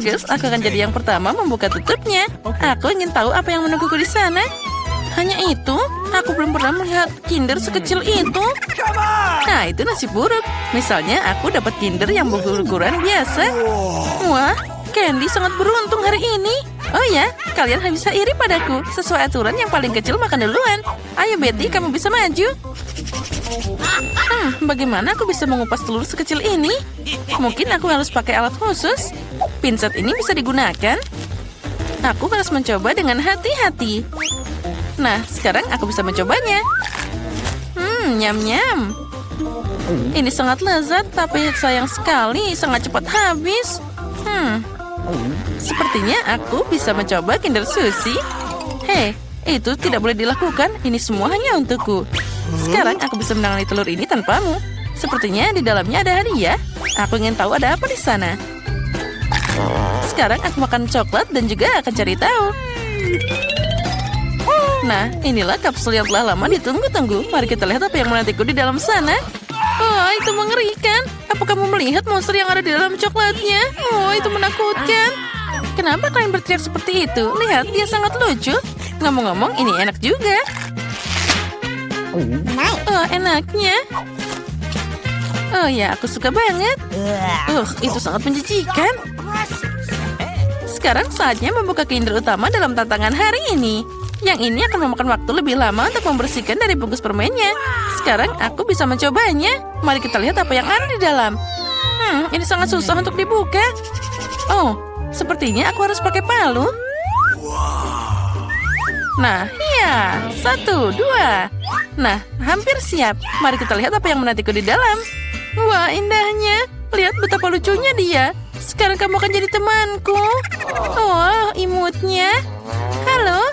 bagus, aku akan jadi yang pertama membuka tutupnya. Aku ingin tahu apa yang menungguku di sana. Hanya itu, aku belum pernah melihat Kinder sekecil itu. Nah, itu nasib buruk. Misalnya, aku dapat Kinder yang berukuran biasa. Wah, Candy sangat beruntung hari ini. Oh ya, kalian bisa iri padaku. Sesuai aturan yang paling kecil makan duluan. Ayo Betty, kamu bisa maju. Bagaimana aku bisa mengupas telur sekecil ini? Mungkin aku harus pakai alat khusus. Pinset ini bisa digunakan. Aku harus mencoba dengan hati-hati. Nah, sekarang aku bisa mencobanya. Nyam-nyam. Ini sangat lezat, tapi sayang sekali sangat cepat habis. Sepertinya aku bisa mencoba Kinder Sushi. Hei, itu tidak boleh dilakukan. Ini semua hanya untukku. Sekarang aku bisa menangani telur ini tanpamu. Sepertinya di dalamnya ada hadiah. Aku ingin tahu ada apa di sana. Sekarang aku makan coklat dan juga akan cari tahu. Nah, inilah kapsul yang telah lama ditunggu-tunggu. Mari kita lihat apa yang menantiku di dalam sana. Oh, itu mengerikan. Apa kamu melihat monster yang ada di dalam coklatnya? Oh, itu menakutkan. Kenapa kalian berteriak seperti itu? Lihat, dia sangat lucu. Ngomong-ngomong, ini enak juga. Oh, enaknya. Oh ya, aku suka banget. Itu sangat menjijikan. Sekarang saatnya membuka Kinder utama dalam tantangan hari ini. Yang ini akan memakan waktu lebih lama untuk membersihkan dari bungkus permennya. Sekarang aku bisa mencobanya. Mari kita lihat apa yang ada di dalam. Ini sangat susah untuk dibuka. Oh, sepertinya aku harus pakai palu. Nah, ya. 1, 2. Nah, hampir siap. Mari kita lihat apa yang menantiku di dalam. Wah, indahnya. Lihat betapa lucunya dia. Sekarang kamu akan jadi temanku. Oh, imutnya. Halo.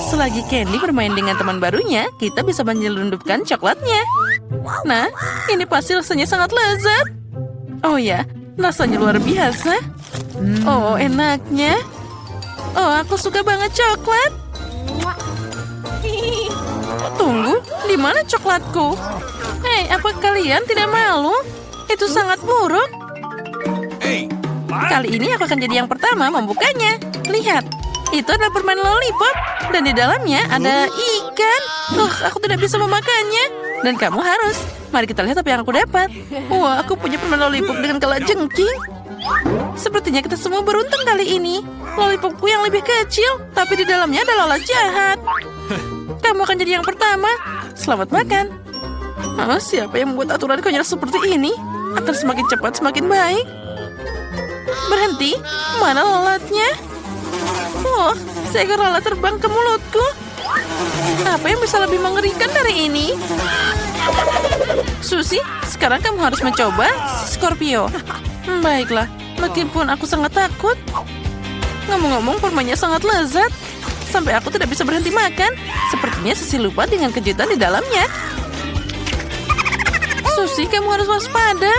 Selagi Candy bermain dengan teman barunya, kita bisa menyelundupkan coklatnya. Nah, ini pasti rasanya sangat lezat. Oh ya, rasanya luar biasa. Oh, enaknya. Oh, aku suka banget coklat. Tunggu, di mana coklatku? Hei, apa kalian tidak malu? Itu sangat buruk. Kali ini aku akan jadi yang pertama membukanya. Lihat, itu adalah permen lollipop. Dan di dalamnya ada ikan. Aku tidak bisa memakannya. Dan kamu harus. Mari kita lihat apa yang aku dapat. Wah, aku punya permen lollipop dengan kalajengking. Sepertinya kita semua beruntung kali ini. Lollipopku yang lebih kecil, tapi di dalamnya ada lalat jahat. Kamu akan jadi yang pertama. Selamat makan. Siapa yang membuat aturan konyol seperti ini? Akan semakin cepat semakin baik. Berhenti. Mana lalatnya? Oh, seekor lalat terbang ke mulutku. Apa yang bisa lebih mengerikan dari ini? Susie, sekarang kamu harus mencoba Scorpio. Baiklah, meskipun aku sangat takut. Ngomong-ngomong, permennya sangat lezat. Sampai aku tidak bisa berhenti makan. Sepertinya Susie lupa dengan kejutan di dalamnya. Susie, kamu harus waspada.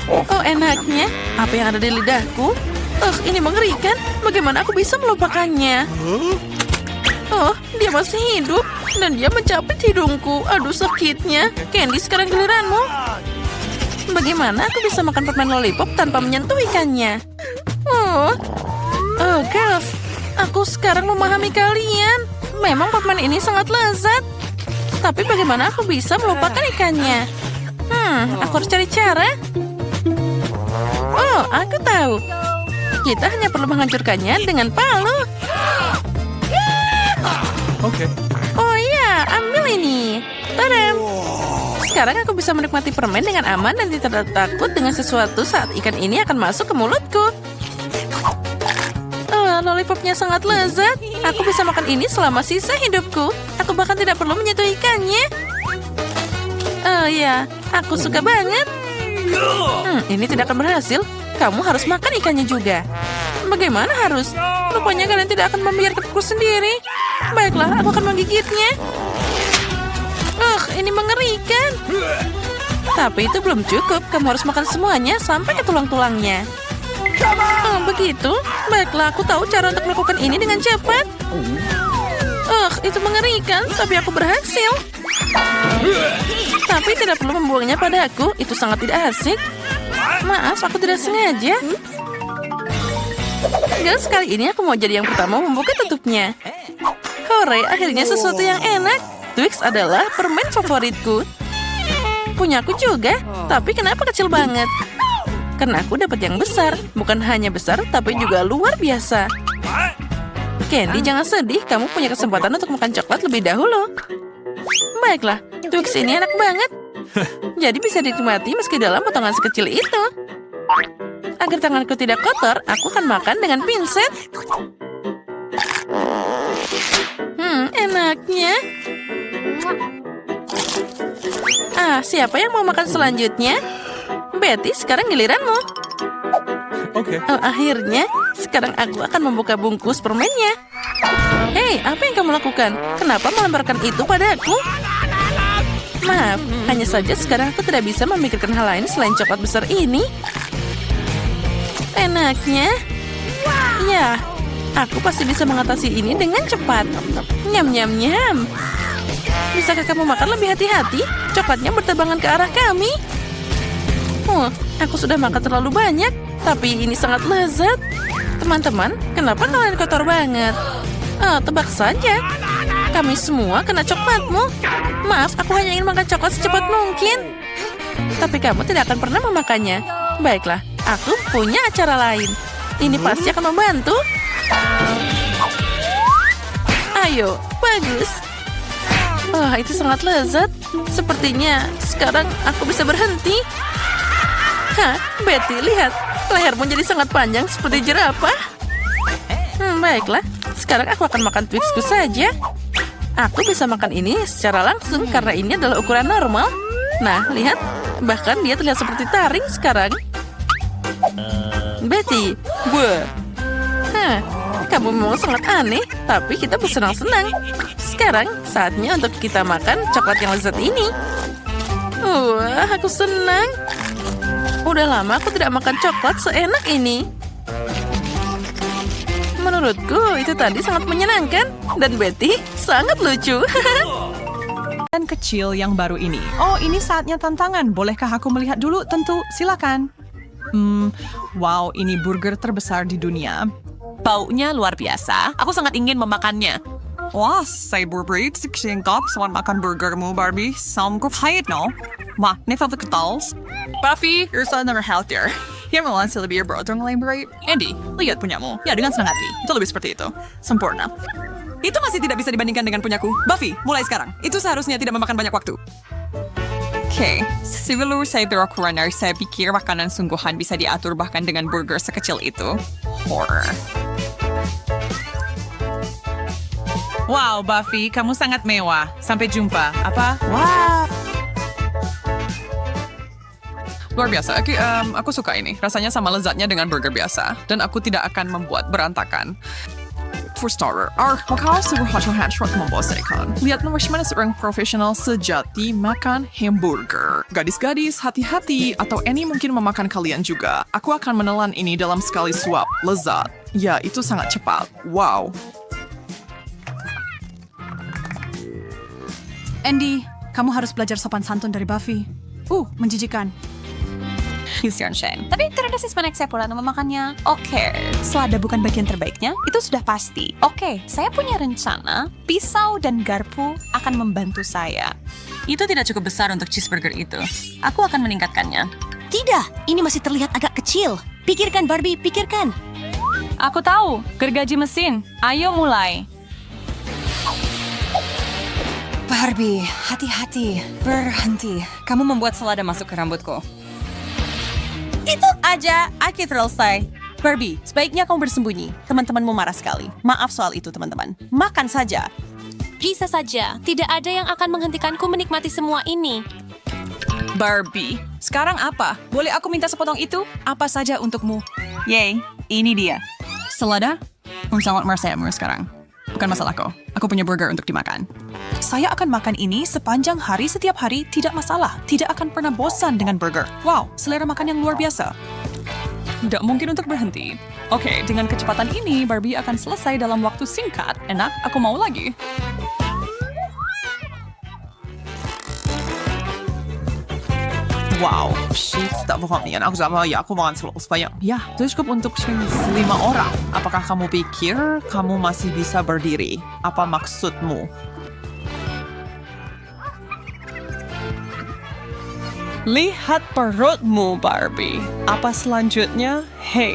Oh, enaknya. Apa yang ada di lidahku? Ini mengerikan. Bagaimana aku bisa melupakannya? Oh, dia masih hidup. Dan dia mencapit hidungku. Aduh, sakitnya. Candy, sekarang giliranmu. Bagaimana aku bisa makan permen lollipop tanpa menyentuh ikannya? Oh, girls. Aku sekarang memahami kalian. Memang permen ini sangat lezat. Tapi bagaimana aku bisa melupakan ikannya? Aku harus cari cara. Oh, aku tahu. Kita hanya perlu menghancurkannya dengan palu. Oke. Oh iya, ambil ini. Tadam. Sekarang aku bisa menikmati permen dengan aman dan tidak takut dengan sesuatu saat ikan ini akan masuk ke mulutku. Lollipopnya sangat lezat. Aku bisa makan ini selama sisa hidupku. Aku bahkan tidak perlu menyentuh ikannya. Oh ya, aku suka banget. Ini tidak akan berhasil. Kamu harus makan ikannya juga. Bagaimana harus? Rupanya kalian tidak akan membiarkanku sendiri. Baiklah, aku akan menggigitnya. Ini mengerikan. Tapi itu belum cukup. Kamu harus makan semuanya sampai ke tulang-tulangnya. Begitu? Baiklah, aku tahu cara untuk melakukan ini dengan cepat. Itu mengerikan, tapi aku berhasil. Tapi tidak perlu membuangnya padaku. Itu sangat tidak asik. Maaf, aku tidak sengaja. Girls, kali ini aku mau jadi yang pertama membuka tutupnya. Hore, akhirnya sesuatu yang enak. Twix adalah permen favoritku. Punyaku juga, tapi kenapa kecil banget? Karena aku dapat yang besar. Bukan hanya besar, tapi juga luar biasa. Candy, jangan sedih. Kamu punya kesempatan untuk makan coklat lebih dahulu. Baiklah, Twix ini enak banget. Jadi bisa dinikmati meski dalam potongan sekecil itu. Agar tanganku tidak kotor, aku akan makan dengan pinset. Enaknya. Siapa yang mau makan selanjutnya? Betty, sekarang giliranmu. Oke. Oh, akhirnya, sekarang aku akan membuka bungkus permennya. Hei, apa yang kamu lakukan? Kenapa melemparkan itu padaku? Maaf, hanya saja sekarang aku tidak bisa memikirkan hal lain selain coklat besar ini. Enaknya. Ya, aku pasti bisa mengatasi ini dengan cepat. Nyam, nyam, nyam. Bisakah kamu makan lebih hati-hati? Coklatnya berterbangan ke arah kami. Aku sudah makan terlalu banyak, tapi ini sangat lezat. Teman-teman, kenapa kalian kotor banget? Tebak saja. Kami semua kena coklatmu. Maaf, aku hanya ingin makan coklat secepat mungkin. Tapi kamu tidak akan pernah memakannya. Baiklah, aku punya acara lain. Ini pasti akan membantu. Ayo, bagus. Wah, itu sangat lezat. Sepertinya sekarang aku bisa berhenti. Betty, lihat. Lehermu jadi sangat panjang seperti jerapah. Baiklah. Sekarang aku akan makan Twixku saja. Aku bisa makan ini secara langsung karena ini adalah ukuran normal. Nah, lihat. Bahkan dia terlihat seperti taring sekarang. Betty, kamu memang sangat aneh, tapi kita bersenang-senang. Sekarang saatnya untuk kita makan coklat yang lezat ini. Wah, aku senang. Udah lama aku tidak makan coklat seenak ini. Menurutku itu tadi sangat menyenangkan. Dan Betty sangat lucu. Dan kecil yang baru ini. Oh, ini saatnya tantangan. Bolehkah aku melihat dulu? Tentu, silakan. Wow, ini burger terbesar di dunia. Baunya luar biasa. Aku sangat ingin memakannya. Wah, saya berbreed singkap saat makan burgermu, Barbie. Sanggup haid, no? Wah, ini favorit ketals. Buffy, you're so never healthier. Yang melawan lebih berotong lain berat. Andy, lihat punyamu. Ya, dengan senang hati. Itu lebih seperti itu. Sempurna. Itu masih tidak bisa dibandingkan dengan punyaku. Buffy, mulai sekarang. Itu seharusnya tidak memakan banyak waktu. Oke, sebelum saya berkurang, saya pikir makanan sungguhan bisa diatur bahkan dengan burger sekecil itu. Horror. Wow, Buffy, kamu sangat mewah. Sampai jumpa. Apa? Wow. Luar biasa. Aku suka ini. Rasanya sama lezatnya dengan burger biasa. Dan aku tidak akan membuat berantakan. For starter, makanan sungguh hancuran membosankan. Lihat mana seorang profesional sejati makan hamburger. Gadis-gadis, hati-hati. Atau Annie mungkin memakan kalian juga. Aku akan menelan ini dalam sekali suap. Lezat. Ya, itu sangat cepat. Wow. Andy, kamu harus belajar sopan santun dari Buffy. Menjijikan. Christian Shane. Tapi ternyata si Spanek saya pula memakannya. Oke, selada bukan bagian terbaiknya, itu sudah pasti. Oke, saya punya rencana. Pisau dan garpu akan membantu saya. Itu tidak cukup besar untuk cheeseburger itu. Aku akan meningkatkannya. Tidak, ini masih terlihat agak kecil. Pikirkan, Barbie, pikirkan. Aku tahu, gergaji mesin. Ayo mulai. Barbie, hati-hati. Berhenti. Kamu membuat selada masuk ke rambutku. Itu aja, aku selesai. Barbie, sebaiknya kamu bersembunyi. Teman-temanmu marah sekali. Maaf soal itu, teman-teman. Makan saja. Bisa saja, tidak ada yang akan menghentikanku menikmati semua ini. Barbie, sekarang apa? Boleh aku minta sepotong itu? Apa saja untukmu? Yay, ini dia. Selada? Sangat mersamu sekarang. Bukan masalahku. Aku punya burger untuk dimakan. Saya akan makan ini sepanjang hari setiap hari, tidak masalah. Tidak akan pernah bosan dengan burger. Wow, selera makan yang luar biasa. Tidak mungkin untuk berhenti. Oke, dengan kecepatan ini, Barbie akan selesai dalam waktu singkat. Enak, aku mau lagi. Wow, shit, tak berhentian. Aku sama ya, aku makan selalu sebanyak. Ya, itu cukup untuk 5 orang. Apakah kamu pikir kamu masih bisa berdiri? Apa maksudmu? Lihat perutmu, Barbie. Apa selanjutnya? Hey.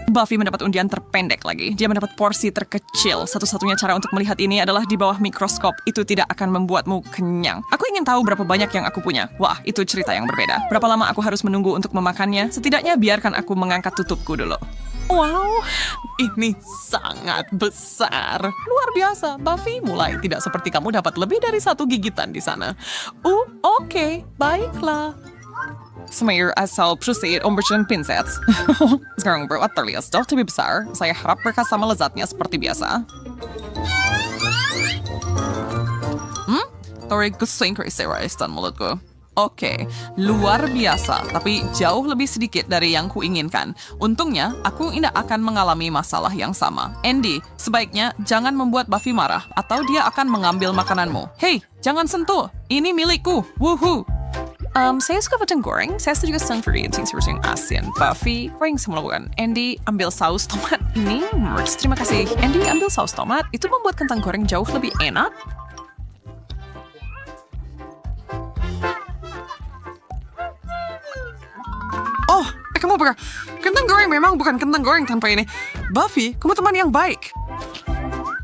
Buffy mendapat undian terpendek lagi. Dia mendapat porsi terkecil. Satu-satunya cara untuk melihat ini adalah di bawah mikroskop. Itu tidak akan membuatmu kenyang. Aku ingin tahu berapa banyak yang aku punya. Wah, itu cerita yang berbeda. Berapa lama aku harus menunggu untuk memakannya? Setidaknya biarkan aku mengangkat tutupku dulu. Wow, ini sangat besar. Luar biasa, Buffy mulai tidak seperti kamu dapat lebih dari 1 gigitan di sana. Oke, baiklah. Smear asal proceed memberikan pinset. Sekarang berat terlihat jauh lebih besar. Saya harap mereka sama lezatnya seperti biasa. Tarik kesing krisis dan mulutku. Oke, luar biasa, tapi jauh lebih sedikit dari yang kuinginkan. Untungnya, aku tidak akan mengalami masalah yang sama. Andy, sebaiknya jangan membuat Buffy marah, atau dia akan mengambil makananmu. Hei, jangan sentuh, ini milikku, woohoo! Saya suka kacang goreng. Saya juga senang variasi yang asin. Buffy, apa yang saya melakukan? Andy, ambil saus tomat ini. Terima kasih. Andy, ambil saus tomat. Itu membuat kentang goreng jauh lebih enak. Oh, kamu berkata, kentang goreng memang bukan kentang goreng tanpa ini. Buffy, kamu teman yang baik.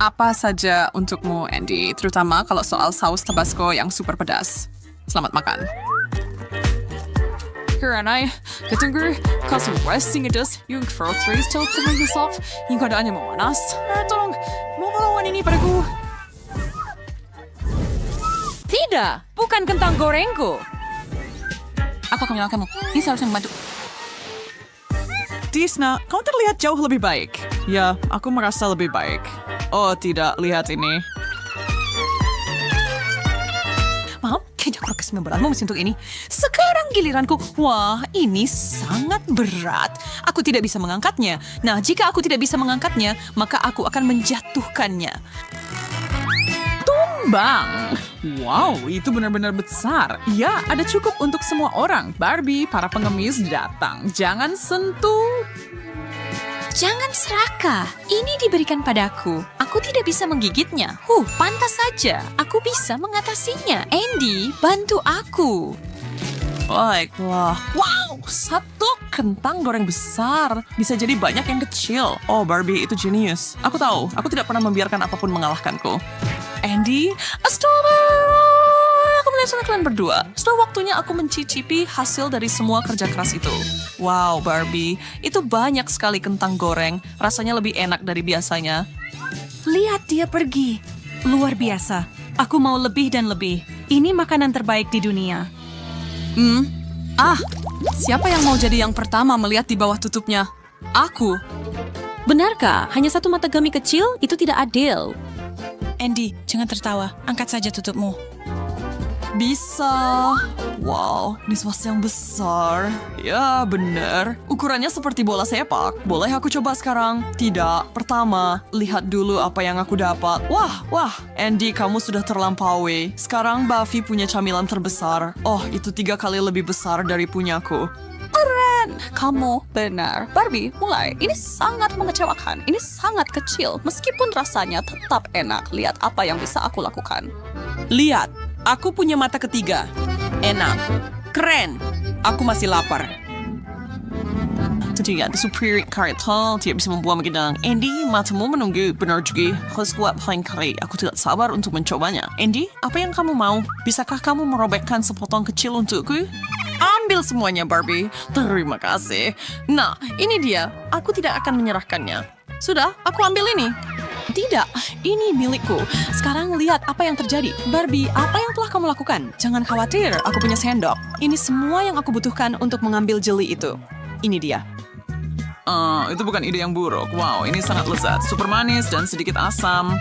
Apa saja untukmu, Andy, terutama kalau soal saus Tabasco yang super pedas. Selamat makan. Karena ketunggu, kasih resting atas yung throat raise till semuanya soft, yung keadaannya memanas. Tolong, mau melawan ini padaku. Tidak, bukan kentang gorengku. Aku akan menyalahkanmu. Ini seharusnya membantu. Tisna, kamu terlihat jauh lebih baik. Ya, aku merasa lebih baik. Oh tidak, lihat ini. Maaf, kayaknya aku kesempatan beratmu mesin untuk ini. Sekarang giliranku. Wah, ini sangat berat. Aku tidak bisa mengangkatnya. Nah, jika aku tidak bisa mengangkatnya, maka aku akan menjatuhkannya. Tumbang. Wow, itu benar-benar besar. Ya, ada cukup untuk semua orang. Barbie, para pengemis datang. Jangan sentuh. Jangan serakah. Ini diberikan padaku. Aku tidak bisa menggigitnya. Pantas saja. Aku bisa mengatasinya. Andy, bantu aku. Baiklah. Wow, 1 kentang goreng besar. Bisa jadi banyak yang kecil. Oh, Barbie, itu jenius. Aku tahu, aku tidak pernah membiarkan apapun mengalahkanku. Andy, astaga. Aku melihat sana kalian berdua. Sudah waktunya aku mencicipi hasil dari semua kerja keras itu. Wow, Barbie, itu banyak sekali kentang goreng. Rasanya lebih enak dari biasanya. Lihat dia pergi. Luar biasa. Aku mau lebih dan lebih. Ini makanan terbaik di dunia. Siapa yang mau jadi yang pertama melihat di bawah tutupnya? Aku. Benarkah? Hanya 1 mata gami kecil? Itu tidak adil. Andy, jangan tertawa. Angkat saja tutupmu. Bisa. Wow, ini sesuatu yang besar. Ya, benar. Ukurannya seperti bola sepak. Boleh aku coba sekarang? Tidak. Pertama, lihat dulu apa yang aku dapat. Wah. Andy, kamu sudah terlampaui. Sekarang Buffy punya camilan terbesar. Oh, itu 3 kali lebih besar dari punyaku. Keren. Kamu benar. Barbie, mulai. Ini sangat mengecewakan. Ini sangat kecil. Meskipun rasanya tetap enak. Lihat apa yang bisa aku lakukan. Lihat. Aku punya mata ketiga. Enak. Keren. Aku masih lapar. Tentunya, the superior karakter tidak bisa membuat menggendang. Andy, matamu menunggu. Benar juga. Harus kuat paling kali. Aku tidak sabar untuk mencobanya. Andy, apa yang kamu mau? Bisakah kamu merobekkan sepotong kecil untukku? Ambil semuanya, Barbie. Terima kasih. Nah, ini dia. Aku tidak akan menyerahkannya. Sudah, aku ambil ini. Tidak, ini milikku. Sekarang lihat apa yang terjadi. Barbie, apa yang telah kamu lakukan? Jangan khawatir, aku punya sendok. Ini semua yang aku butuhkan untuk mengambil jeli itu. Ini dia. Itu bukan ide yang buruk. Wow, ini sangat lezat. Super manis dan sedikit asam.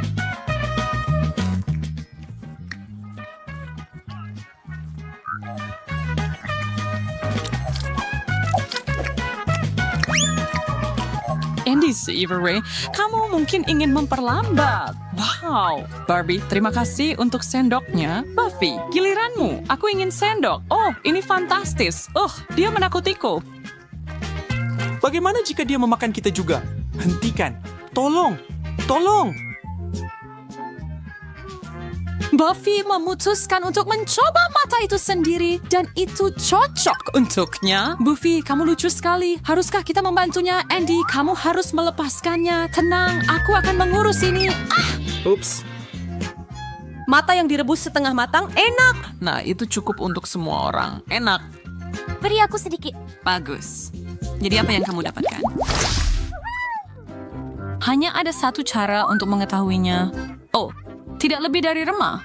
Andy Savory, kamu mungkin ingin memperlambat. Wow, Barbie, terima kasih untuk sendoknya. Buffy, giliranmu. Aku ingin sendok. Oh, ini fantastis. Dia menakutiku. Bagaimana jika dia memakan kita juga? Hentikan. Tolong. Tolong. Buffy memutuskan untuk mencoba mata itu sendiri dan itu cocok untuknya. Buffy, kamu lucu sekali. Haruskah kita membantunya? Andy, kamu harus melepaskannya. Tenang, aku akan mengurus ini. Ups. Mata yang direbus setengah matang enak. Nah, itu cukup untuk semua orang. Enak. Beri aku sedikit. Bagus. Jadi apa yang kamu dapatkan? Hanya ada satu cara untuk mengetahuinya. Oh, tidak lebih dari remah.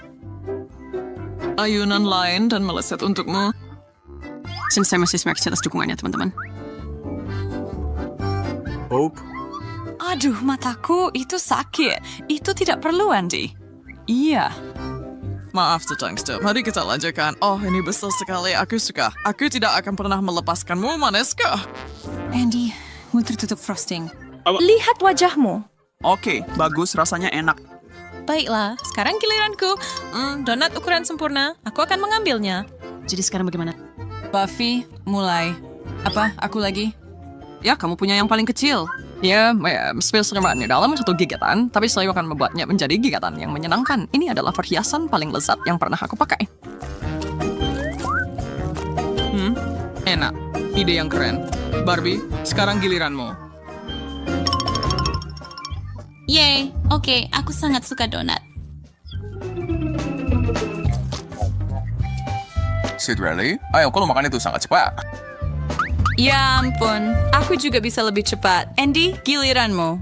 Ayunan lain dan meleset untukmu. Saya masih semakin atas dukungannya, teman-teman. Hope. Aduh, mataku itu sakit. Itu tidak perlu, Andy. Iya. Maaf, Gangster. Mari kita lanjutkan. Oh, ini besar sekali. Aku suka. Aku tidak akan pernah melepaskanmu, Maneska. Andy, mau tertutup frosting. Lihat wajahmu. Oke, bagus. Rasanya enak. Baiklah, sekarang giliranku. Donat ukuran sempurna. Aku akan mengambilnya. Jadi sekarang bagaimana? Buffy, mulai. Apa? Aku lagi? Ya, kamu punya yang paling kecil. Ya, spesimennya dalam satu gigatan, tapi saya akan membuatnya menjadi gigatan yang menyenangkan. Ini adalah perhiasan paling lezat yang pernah aku pakai. Enak. Ide yang keren. Barbie, sekarang giliranmu. Yeay, oke, aku sangat suka donat. Sid Riley, ayo kalau makan itu sangat cepat. Ya ampun, aku juga bisa lebih cepat. Andy, giliranmu.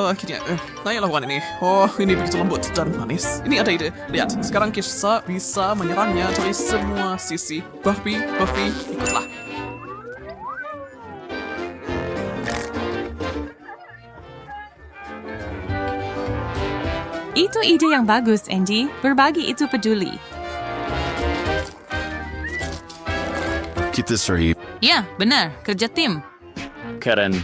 Akhirnya, saya lakukan ini. Oh, ini begitu lembut dan manis. Ini ada ide. Lihat, sekarang kita bisa menyerangnya dari semua sisi. Buffy, ikutlah. Itu ide yang bagus, Andy. Berbagi itu peduli. Keep this right. Ya, benar. Kerja tim. Karen,